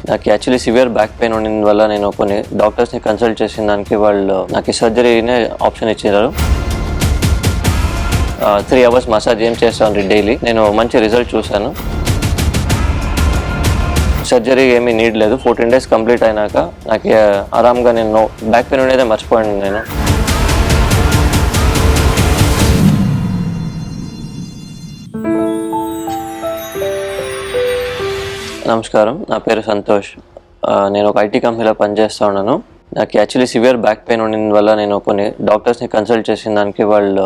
నాకు actually severe back pain ఉన్న వల్ల నేను కొన్ని డాక్టర్స్ని కన్సల్ట్ చేసిన దానికి వాళ్ళు నాకు సర్జరీనే ఆప్షన్ ఇచ్చారు. 3 hours మసాజ్ ఏం చేస్తాను డైలీ. నేను మంచి రిజల్ట్ చూశాను. సర్జరీ ఏమీ నీడ్ లేదు. 14 days కంప్లీట్ అయినాక నాకు ఆరామ్గా నేను బ్యాక్ పెయిన్ అనేది మర్చిపోయాను నేను. నమస్కారం, నా పేరు సంతోష్. నేను ఒక ఐటీ కంపెనీలో పనిచేస్తూ ఉన్నాను. నాకు యాక్చువల్లీ సివియర్ బ్యాక్ పెయిన్ ఉన్న వల్ల నేను కొన్ని డాక్టర్స్ని కన్సల్ట్ చేసిన దానికి వాళ్ళు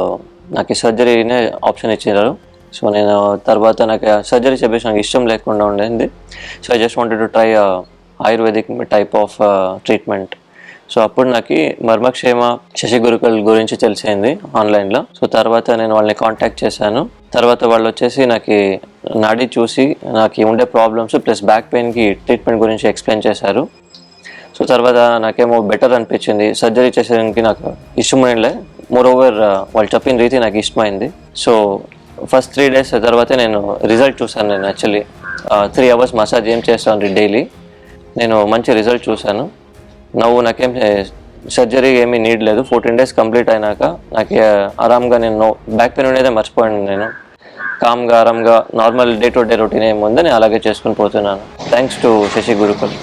నాకు సర్జరీనే ఆప్షన్ ఇచ్చారు. సో నేను తర్వాత నాకు సర్జరీ చెప్పేసి నాకు ఇష్టం లేకుండా ఉండేది. So I just wanted to try ayurvedic type of treatment. So అప్పుడు నాకు మర్మక్షేమ శశి గురుకుల్ గురించి తెలిసింది ఆన్లైన్లో. సో తర్వాత నేను వాళ్ళని కాంటాక్ట్ చేశాను. తర్వాత వాళ్ళు వచ్చేసి నాకు నాడి చూసి నాకు ఉండే ప్రాబ్లమ్స్ ప్లస్ బ్యాక్ పెయిన్కి ట్రీట్మెంట్ గురించి ఎక్స్ప్లెయిన్ చేశారు. సో తర్వాత నాకేమో బెటర్ అనిపించింది. సర్జరీ చేసేదానికి నాకు ఇష్టమైనలే. మోరోవర్ వాళ్ళు చెప్పిన రీతి నాకు ఇష్టమైంది. సో ఫస్ట్ 3 days తర్వాత నేను రిజల్ట్ చూశాను. నేను యాక్చువల్లీ 3 hours మసాజ్ ఏం చేస్తాను డైలీ. నేను మంచి రిజల్ట్ చూశాను. నాకేం సర్జరీ ఏమీ నీడ్ లేదు. 14 days కంప్లీట్ అయినాక నాకు ఆరామ్గా నేను బ్యాక్ పెయిన్ అనేది మర్చిపోయాను నేను. కామ్గా ఆరామ్గా normal day to day routine ఏముందో నేను అలాగే చేసుకుని పోతున్నాను. Thanks to Shashi Gurukul.